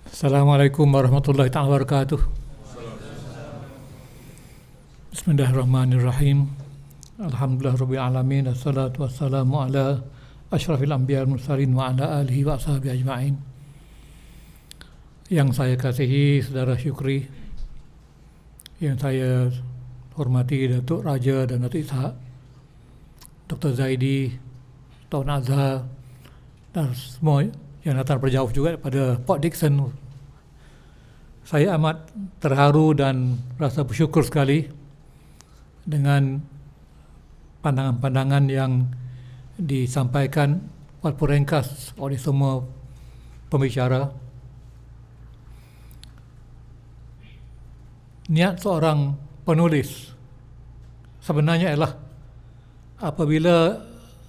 Assalamualaikum warahmatullahi wabarakatuh. Bismillahirrahmanirrahim. Alhamdulillahirabbil alamin. Assalatu wassalamu ala asyrafil anbiya wal mursalin wa ala alihi wa ashabihi ajma'in. Yang saya kasihi Saudara Syukri, yang saya hormati Datuk Raja dan Datuk Ishak, Dr. Zaidi, Tuan Azhar, dan semua yang datang berjauh juga daripada Port Dickson. Saya amat terharu dan rasa bersyukur sekali dengan pandangan-pandangan yang disampaikan walaupun ringkas oleh semua pembicara. Niat seorang penulis sebenarnya ialah apabila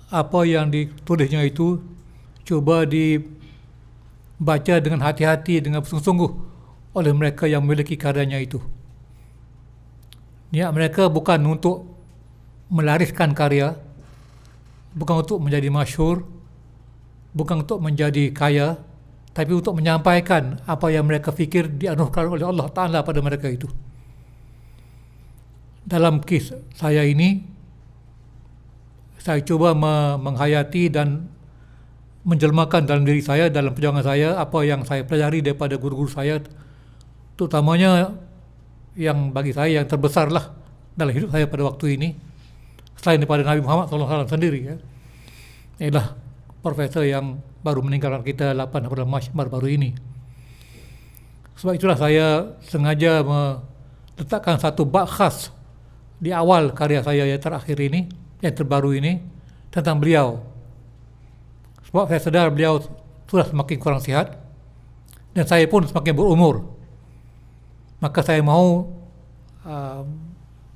apa yang ditulisnya itu cuba dibaca dengan hati-hati, dengan sungguh-sungguh oleh mereka yang memiliki karyanya itu. Niat mereka bukan untuk melariskan karya, bukan untuk menjadi masyhur, bukan untuk menjadi kaya, tapi untuk menyampaikan apa yang mereka fikir dianugerahkan oleh Allah Ta'ala pada mereka itu. Dalam kes saya ini, saya cuba menghayati dan menjelmakan dalam diri saya, dalam perjuangan saya, apa yang saya pelajari daripada guru-guru saya, terutamanya yang bagi saya yang terbesarlah dalam hidup saya pada waktu ini, selain daripada Nabi Muhammad SAW sendiri, ialah profesor yang baru meninggalkan kita 8 bulan Mac baru-baru ini. Sebab itulah saya sengaja meletakkan satu bab khas di awal karya saya yang terakhir ini, yang terbaru ini, tentang beliau. Sebab saya sedar beliau sudah semakin kurang sihat dan saya pun semakin berumur. Maka saya mahu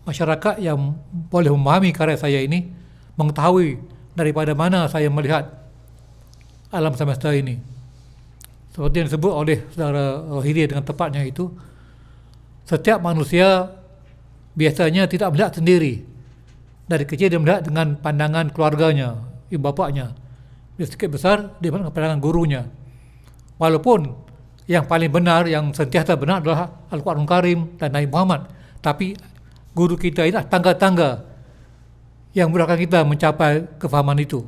masyarakat yang boleh memahami karya saya ini mengetahui daripada mana saya melihat alam semesta ini. Seperti yang disebut oleh Saudara Rohidi dengan tepatnya itu, setiap manusia biasanya tidak melihat sendiri. Dari kecil dia melihat dengan pandangan keluarganya, ibu bapaknya. Bila sedikit besar, dia melihat pandangan gurunya. Walaupun yang paling benar, yang sentiasa benar adalah Al-Quranul Karim dan Nabi Muhammad. Tapi guru kita ini adalah tangga-tangga yang memudahkan kita mencapai kefahaman itu.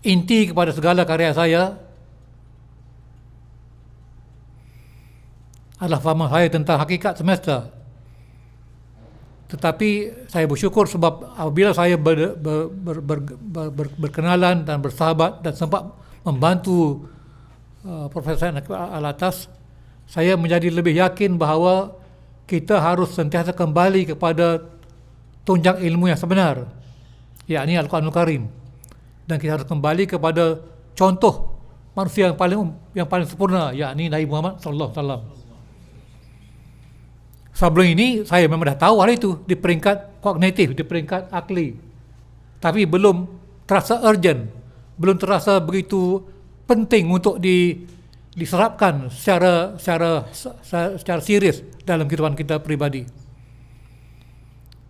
Inti kepada segala karya saya adalah fahaman saya tentang hakikat semesta. Tetapi saya bersyukur sebab apabila saya berkenalan dan bersahabat dan sempat membantu Profesor Al-Atas, saya menjadi lebih yakin bahawa kita harus sentiasa kembali kepada tunjang ilmu yang sebenar, yakni Al-Quranul Karim, dan kita harus kembali kepada contoh manusia yang paling sempurna, yakni Nabi Muhammad sallallahu alaihi wasallam. Sebelum ini saya memang dah tahu hal itu di peringkat kognitif, di peringkat akli, tapi belum terasa urgent, belum terasa begitu penting untuk diserapkan secara serius dalam kehidupan kita pribadi.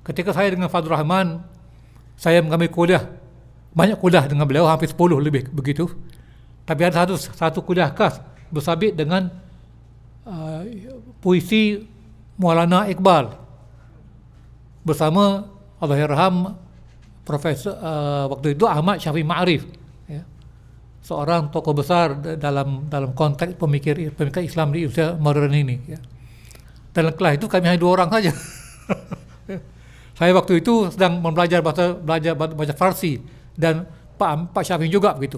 Ketika saya dengan Fadlur Rahman, saya mengambil kuliah, banyak kuliah dengan beliau, hampir 10 lebih begitu. Tapi ada satu kuliah khas bersabit dengan puisi Maulana Iqbal bersama Allahyarham Profesor waktu itu Ahmad Syafiq Ma'arif, ya, seorang tokoh besar dalam konteks pemikir Islam di usia modern ini, ya. Dalam kelas itu kami hanya 2 orang saja. Saya waktu itu sedang belajar bahasa Farsi dan Pak Syafiq juga begitu.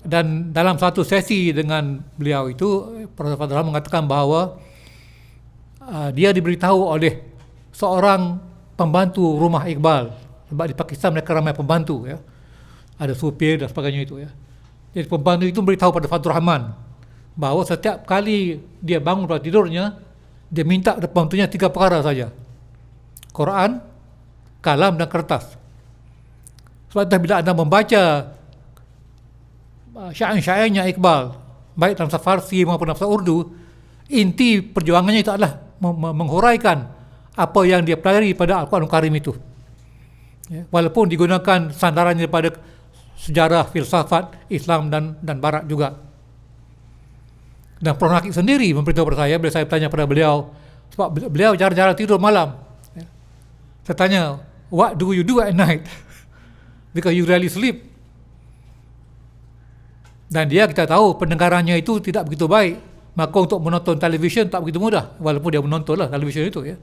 Dan dalam satu sesi dengan beliau itu, Profesor Fadlur mengatakan bahawa dia diberitahu oleh seorang pembantu rumah Iqbal, sebab di Pakistan mereka ramai pembantu, ya, ada supir dan sebagainya itu, ya. Jadi pembantu itu beritahu pada Fadlur Rahman bahawa setiap kali dia bangun pada tidurnya, dia minta pembantunya 3 perkara saja: Quran, kalam dan kertas. Sebab itu bila anda membaca syair-syairnya Iqbal, baik dalam bahasa Farsi maupun dalam bahasa Urdu, inti perjuangannya itu adalah menghuraikan apa yang dia pelajari pada Al-Quranul Karim itu, ya, walaupun digunakan sandarannya daripada sejarah filsafat Islam dan Barat juga. Dan Prof. Nakib sendiri memberitahu kepada saya bila saya tanya pada beliau, sebab beliau jarang-jarang tidur malam. Saya tanya, what do you do at night? Because you rarely sleep. Dan dia, kita tahu pendengarannya itu tidak begitu baik, maka untuk menonton televisyen tak begitu mudah, walaupun dia menonton lah televisyen itu ya.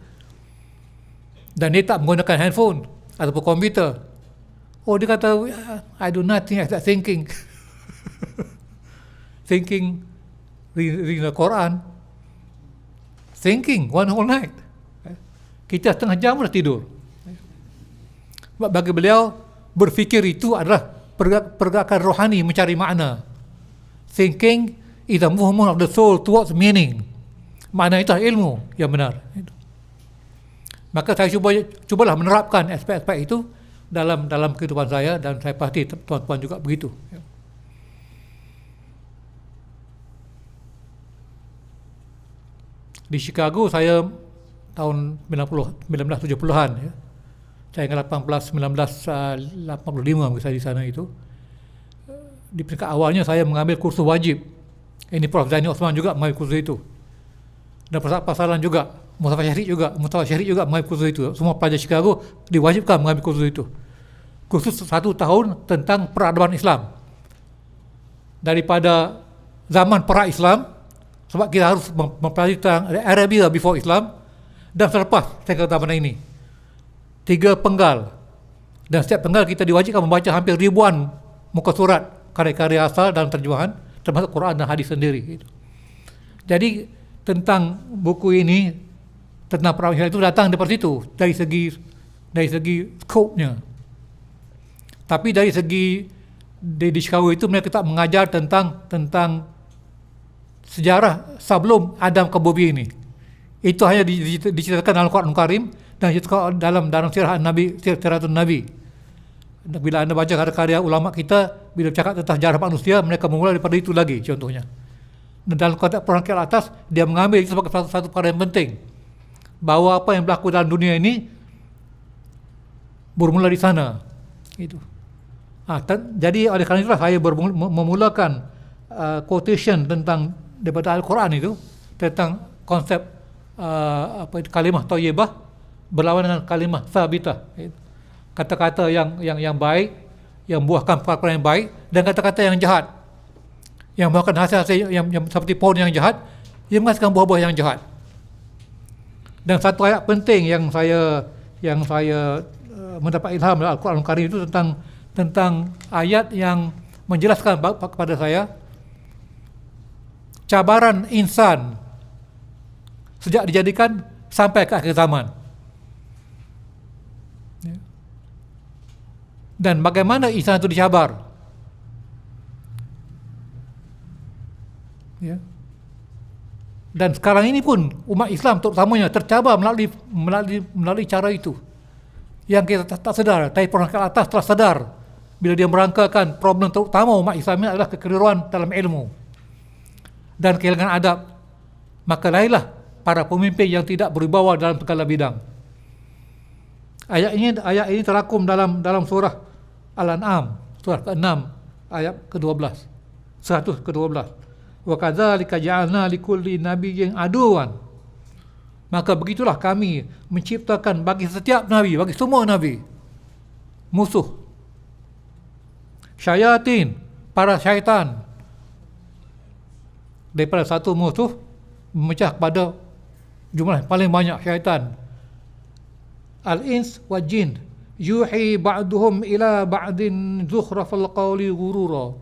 Dan dia tak menggunakan handphone ataupun komputer. Oh, dia kata, I do nothing except thinking. Thinking, reading the Quran, thinking one whole night. Kita setengah jam dah tidur. Sebab bagi beliau, berfikir itu adalah pergerakan rohani mencari makna. Thinking is a movement of the soul towards meaning. Makna itu ilmu yang benar. Maka saya cubalah menerapkan aspek-aspek itu dalam kehidupan saya, dan saya pasti tuan-tuan juga begitu. Di Chicago saya tahun 1970-an ya. Saya ingat 1985 saya di sana itu. Di peringkat awalnya saya mengambil kursus wajib. Ini Prof. Zaini Osman juga mengambil kursus itu. Dan pasalan juga, Mustafa Syarif juga mengambil kursus itu. Semua pelajar Chicago diwajibkan mengambil kursus itu. Kursus 1 tahun tentang peradaban Islam. Daripada zaman pra-Islam, sebab kita harus mempelajari tentang Arabia before Islam, dan selepas saya kata benda ini 3 penggal, dan setiap penggal kita diwajibkan membaca hampir ribuan muka surat karya-karya asal dalam terjemahan, termasuk Quran dan hadis sendiri. Jadi tentang buku ini, tentang peradaban Islam itu datang dari situ, dari segi skopnya. Tapi dari segi di Chicago itu mereka tak mengajar tentang sejarah sebelum Adam ke bumi ini. Itu hanya diceritakan dalam Quran Karim dan diceritakan dalam sirah Nabi, siratul Nabi. Bila anda baca karya-karya ulama kita, bila bercakap tentang sejarah manusia, mereka memulai daripada itu lagi contohnya. Dan dalam konteks perangkat atas, dia mengambil itu sebagai satu perkara yang penting, bahawa apa yang berlaku dalam dunia ini bermula di sana. Itu. Jadi oleh kerana itulah saya memulakan quotation tentang daripada Al-Quran itu, tentang konsep kalimah thayyibah berlawanan dengan kalimah sabitah. Kata-kata yang baik, yang buahkan perkara yang baik, dan kata-kata yang jahat, yang buahkan hasil-hasil yang seperti pohon yang jahat, yang menghasilkan buah-buah yang jahat. Dan satu ayat penting yang saya mendapat ilham dalam Al-Quran Karim itu tentang ayat yang menjelaskan kepada saya cabaran insan sejak dijadikan sampai ke akhir zaman. Dan bagaimana insan itu dicabar. Ya. Dan sekarang ini pun umat Islam terutamanya tercabar melalui cara itu. Yang kita tak sedar, tapi perangkat atas telah sadar bila dia merangkakan problem terutama umat Islam ini adalah kekeliruan dalam ilmu dan kehilangan adab. Maka lahirlah para pemimpin yang tidak berwibawa dalam segala bidang. Ayat ini terakum dalam surah Al-An'am, surah ke-6 ayat ke-12, 100 ke-12. Wa kadzalika ja'alna likulli nabiyyin aduwan. Maka begitulah kami menciptakan bagi setiap nabi, bagi semua nabi, musuh. Syayatin, para syaitan. Daripada satu musuh memecah kepada jumlah paling banyak syaitan. Al-ins wa jin yuhi ba'duhum ila ba'din zukhrafal qawli ghurura.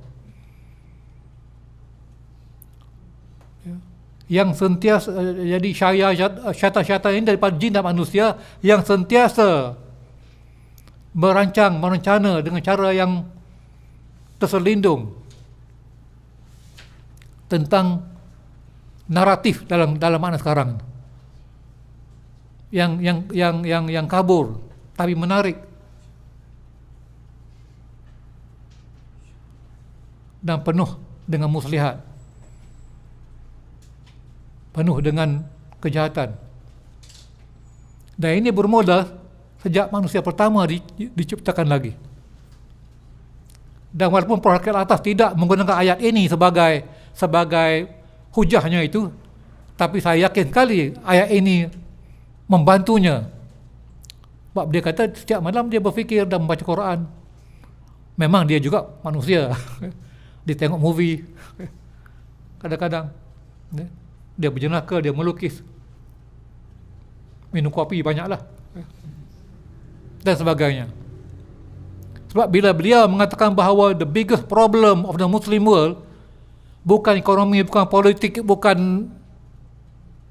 Yang sentiasa jadi syaitan-syaitan ini daripada jin dan manusia yang sentiasa merencana dengan cara yang terselindung tentang naratif dalam makna sekarang yang kabur tapi menarik dan penuh dengan muslihat, penuh dengan kejahatan. Dan ini bermula sejak manusia pertama diciptakan lagi. Dan walaupun perangkat atas tidak menggunakan ayat ini sebagai hujahnya itu, tapi saya yakin sekali ayat ini membantunya. Sebab dia kata setiap malam dia berfikir dan membaca Quran. Memang dia juga manusia. Dia tengok movie kadang-kadang, dia berjenaka, dia melukis, minum kopi banyaklah, dan sebagainya. Sebab bila beliau mengatakan bahawa the biggest problem of the Muslim world bukan ekonomi, bukan politik, bukan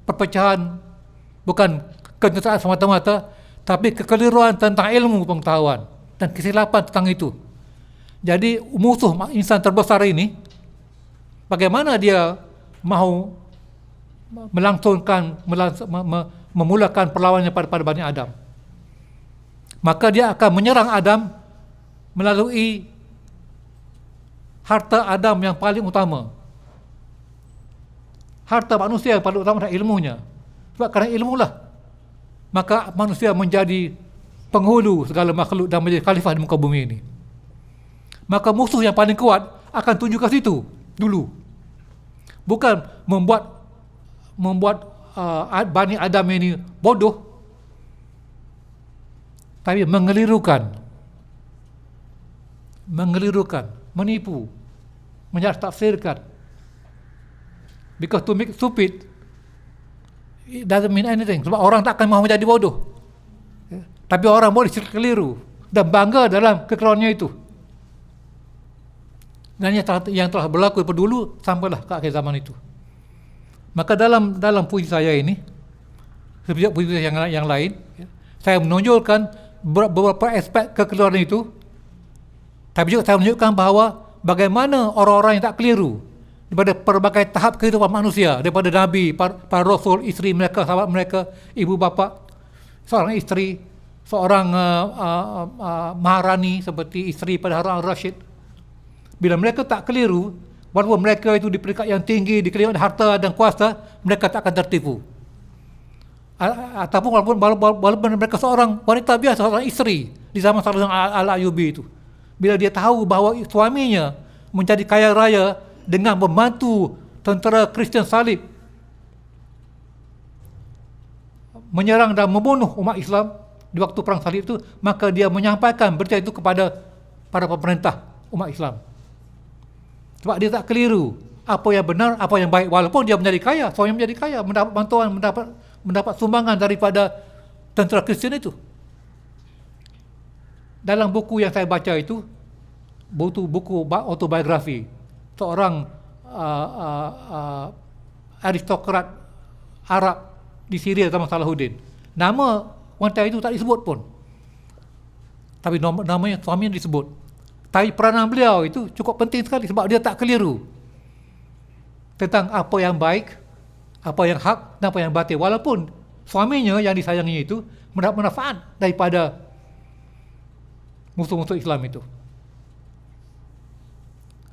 perpecahan, bukan kenegaraan semata-mata, tapi kekeliruan tentang ilmu pengetahuan dan kesilapan tentang itu. Jadi musuh insan terbesar ini, bagaimana dia mahu memulakan perlawanannya pada Bani Adam? Maka dia akan menyerang Adam melalui harta Adam yang paling utama. Harta manusia yang paling utama adalah ilmunya. Sebab kerana ilmulah, maka manusia menjadi penghulu segala makhluk dan menjadi khalifah di muka bumi ini. Maka musuh yang paling kuat akan tuju ke situ dulu. Bukan membuat Bani Adam ini bodoh, tapi mengelirukan, menipu, menyalah-tafsirkan. Because to make stupid, it doesn't mean anything. Sebab orang tak akan mahu menjadi bodoh. Tapi orang boleh keliru dan bangga dalam kekeliruannya itu. Dan yang telah berlaku daripada dulu sampailah ke akhir zaman itu. Maka dalam puisi saya ini, seperti puisi yang lain, saya menonjolkan beberapa aspek kekeliruan itu, tapi juga saya menunjukkan bahawa bagaimana orang-orang yang tak keliru daripada pelbagai tahap kehidupan manusia, daripada Nabi, para Rasul, isteri mereka, sahabat mereka, ibu bapa, seorang isteri, seorang maharani seperti isteri pada Harun al-Rashid. Bila mereka tak keliru, walaupun mereka itu di peringkat yang tinggi, dikelilingi harta dan kuasa, mereka tak akan tertipu. Ataupun walaupun mereka seorang wanita biasa, seorang isteri di zaman Salah al-Ayyubi itu, bila dia tahu bahawa suaminya menjadi kaya raya dengan membantu tentera Kristian Salib menyerang dan membunuh umat Islam di waktu perang Salib itu, maka dia menyampaikan berita itu kepada para pemerintah umat Islam. Sebab dia tak keliru apa yang benar, apa yang baik, walaupun dia menjadi kaya, suaminya menjadi kaya, mendapat bantuan, mendapat sumbangan daripada tentera Kristian itu. Dalam buku yang saya baca itu, buku autobiografi seorang aristokrat Arab di Syria zaman Salahuddin. Nama wanita itu tak disebut pun, tapi namanya suaminya disebut. Tapi peranan beliau itu cukup penting sekali sebab dia tak keliru tentang apa yang baik, apa yang hak dan apa yang batil. Walaupun suaminya yang disayanginya itu mendapat manfaat daripada musuh-musuh Islam itu.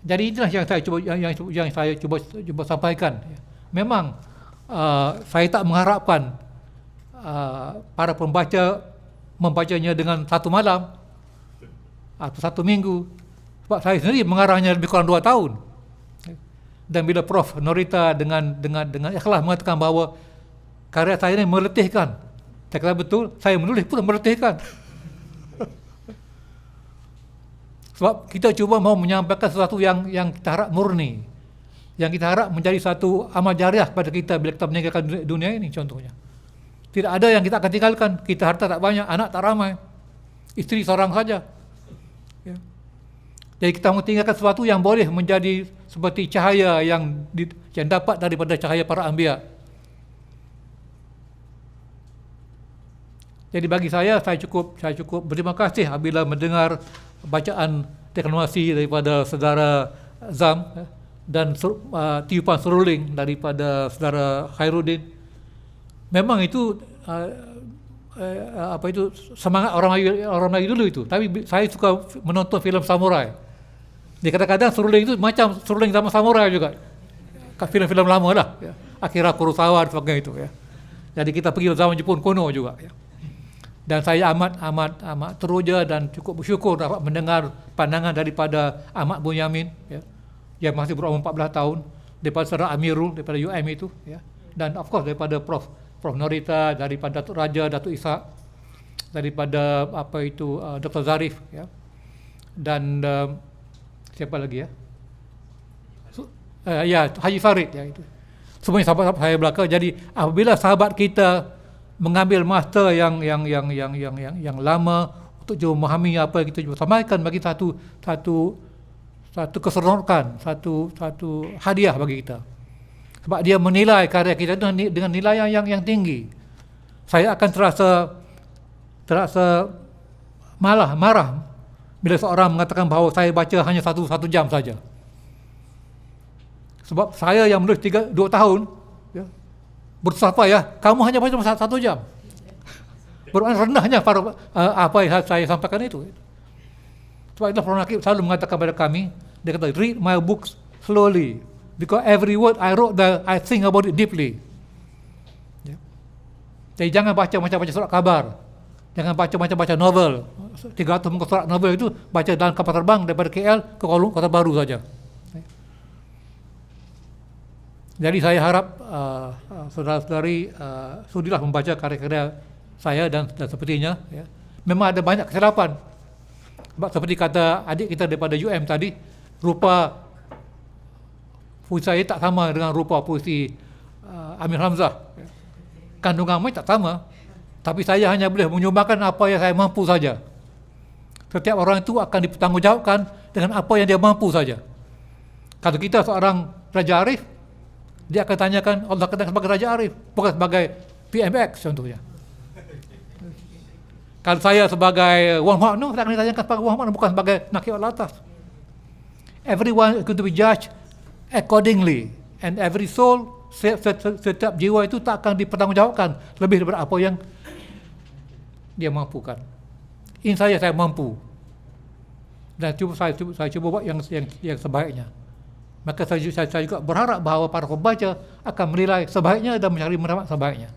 Jadi inilah yang saya cuba sampaikan. Memang saya tak mengharapkan para pembaca membacanya dengan satu malam atau satu minggu, sebab saya sendiri mengarahnya lebih kurang 2 tahun. Dan bila Prof Norita dengan ikhlas mengatakan bahawa karya saya ini meletihkan, saya kata betul, saya menulis pun meletihkan. Sebab kita cuba mahu menyampaikan sesuatu yang kita harap murni, yang kita harap menjadi satu amal jariah pada kita bila kita meninggalkan dunia ini. Contohnya, tidak ada yang kita akan tinggalkan. Kita harta tak banyak, anak tak ramai, isteri seorang saja. Jadi kita mahu tinggalkan sesuatu yang boleh menjadi seperti cahaya yang dapat daripada cahaya para anbiya. Jadi bagi saya cukup berterima kasih apabila mendengar bacaan deklamasi daripada saudara Zam dan tiupan seruling daripada saudara Khairuddin. Memang itu semangat orang Melayu dulu itu. Tapi saya suka menonton filem samurai. Dia kadang-kadang seruling itu macam seruling zaman samurai juga. Filem-filem lama lah, ya. Akira Kurosawa dan sebagainya itu, ya. Jadi kita pergi zaman Jepun kuno juga, ya. Dan saya amat teruja dan cukup bersyukur dapat mendengar pandangan daripada Ahmad Bunyamin, ya, yang masih berumur 14 tahun, daripada Saudara Amirul, daripada UM itu, ya. Dan of course daripada Prof Norita, daripada Datuk Raja, Datuk Ishak, daripada Dr. Zarif, ya. Dan siapa lagi ya? Haji Farid, ya, itu. Semuanya sahabat saya belaka. Jadi apabila sahabat kita mengambil masa yang lama untuk cuba memahami apa yang kita cuba sampaikan, bagi satu keseronokan, satu hadiah bagi kita. Sebab dia menilai karya kita dengan nilai yang tinggi. Saya akan terasa marah bila seorang mengatakan bahawa saya baca hanya satu jam saja. Sebab saya yang menulis 2 tahun, ya, bersusah payah, kamu hanya baca 1 jam. Bermakna rendahnya apa yang saya sampaikan itu. Sebab itulah Prof Nakib selalu mengatakan kepada kami, dia kata, read my books slowly, because every word I wrote there, I think about it deeply. Ya. Jadi jangan baca macam-macam surat khabar, jangan baca macam-macam novel, 300 muka surat novel itu baca dalam kapal terbang daripada KL ke Kota Baru saja. Jadi saya harap saudara-saudari sudilah membaca karya-karya saya dan sepertinya, ya. Memang ada banyak kesilapan. Sebab seperti kata adik kita daripada UM tadi, rupa puisi saya tak sama dengan rupa puisi Amir Hamzah. Kandungan mereka tak sama. Tapi saya hanya boleh menyumbangkan apa yang saya mampu saja. Setiap orang itu akan dipertanggungjawabkan dengan apa yang dia mampu saja. Kalau kita seorang Raja Arif, dia akan tanyakan Allah katakan sebagai Raja Arif, bukan sebagai PMX contohnya. Kalau saya sebagai Wan Muhammad, saya akan ditanyakan sebagai Wan Muhammad, bukan sebagai Nakib Al-Atas. Everyone is going to be judged accordingly, and every soul, setiap jiwa itu tak akan dipertanggungjawabkan lebih daripada apa yang dia mampukan. Ini saya mampu, dan saya cuba buat yang sebaiknya. Maka saya juga berharap bahawa para pembaca akan menilai sebaiknya dan mencari merangkak sebaiknya.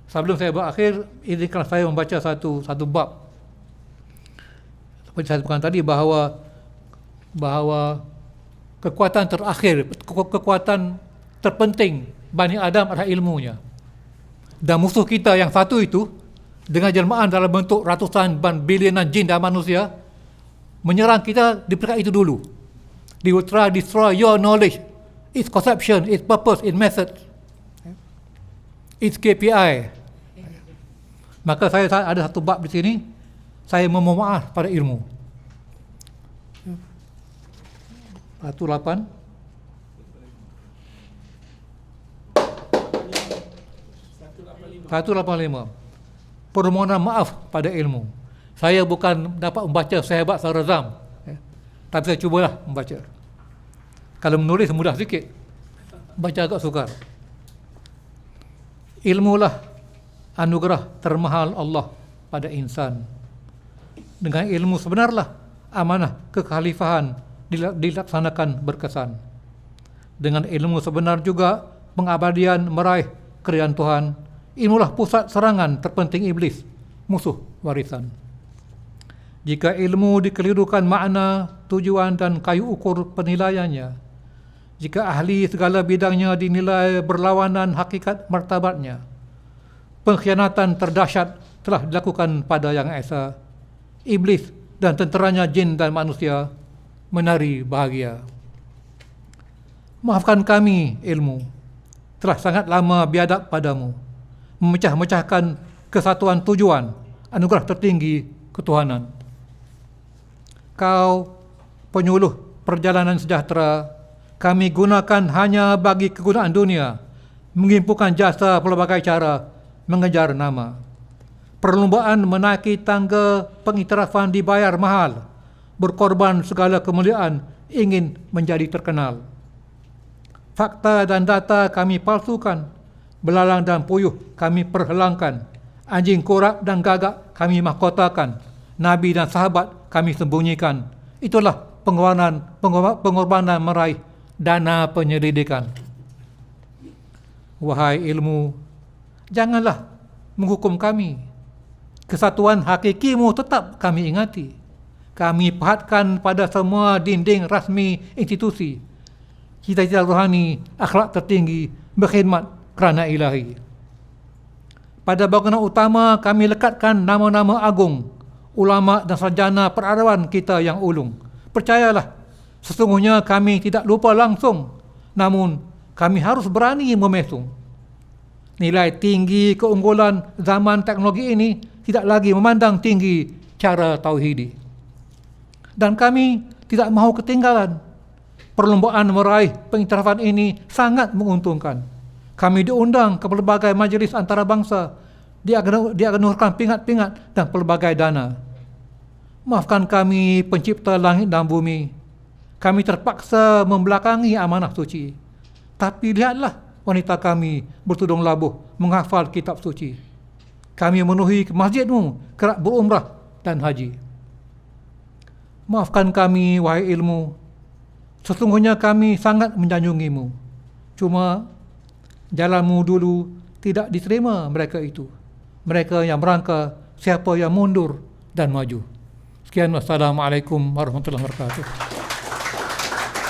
Sebelum saya berakhir, izinkan saya membaca satu bab. Seperti saya sebutkan tadi bahawa kekuatan terakhir, kekuatan terpenting Bani Adam adalah ilmunya. Dan musuh kita yang satu itu, dengan jelmaan dalam bentuk ratusan bilion jin dan manusia, menyerang kita di peringkat itu dulu. They will try to destroy your knowledge, its conception, its purpose, its method, its KPI. Maka saya ada satu bab di sini, saya memohon maaf pada ilmu. 185. Permohonan maaf pada ilmu. Saya bukan dapat membaca sehebat Saudara Razam, tapi saya cubalah membaca. Kalau menulis mudah sikit, baca agak sukar. Ilmulah anugerah termahal Allah pada insan. Dengan ilmu sebenarlah amanah kekhalifahan dilaksanakan berkesan. Dengan ilmu sebenar juga pengabadian meraih keridhaan Tuhan. Ilmulah pusat serangan terpenting iblis, musuh warisan. Jika ilmu dikelirukan makna, tujuan dan kayu ukur penilaiannya, jika ahli segala bidangnya dinilai berlawanan hakikat martabatnya, pengkhianatan terdahsyat telah dilakukan pada Yang Esa. Iblis dan tenteranya jin dan manusia menari bahagia. Maafkan kami ilmu, telah sangat lama biadab padamu, memecah-mecahkan kesatuan tujuan, anugerah tertinggi ketuhanan. Kau penyuluh perjalanan sejahtera, kami gunakan hanya bagi kegunaan dunia, menghimpunkan jasa pelbagai cara, mengejar nama. Perlombaan menaiki tangga pengiktirafan dibayar mahal, berkorban segala kemuliaan, ingin menjadi terkenal. Fakta dan data kami palsukan, belalang dan puyuh kami perhelangkan, anjing korak dan gagak kami mahkotakan, nabi dan sahabat kami sembunyikan. Itulah pengorbanan meraih dana penyelidikan. Wahai ilmu, janganlah menghukum kami. Kesatuan hakikimu tetap kami ingati. Kami pahatkan pada semua dinding rasmi institusi. cita-cita rohani, akhlak tertinggi, berkhidmat kerana ilahi. Pada bangunan utama kami lekatkan nama-nama agung ulama dan sarjana peradaban kita yang ulung. Percayalah, sesungguhnya kami tidak lupa langsung, namun kami harus berani memesung. Nilai tinggi keunggulan zaman teknologi ini tidak lagi memandang tinggi cara tauhidi. Dan kami tidak mahu ketinggalan. Perlombaan meraih pengiktirafan ini sangat menguntungkan. Kami diundang ke pelbagai majlis antarabangsa, dianugerahkan pingat-pingat dan pelbagai dana. Maafkan kami pencipta langit dan bumi. Kami terpaksa membelakangi amanah suci. Tapi lihatlah wanita kami bertudung labuh menghafal kitab suci. Kami memenuhi masjidmu kerap berumrah dan haji. Maafkan kami, wahai ilmu. Sesungguhnya kami sangat menyanjungimu. Cuma jalanmu dulu tidak diterima mereka itu. Mereka yang merangka siapa yang mundur dan maju. Sekian, wassalamualaikum warahmatullahi wabarakatuh.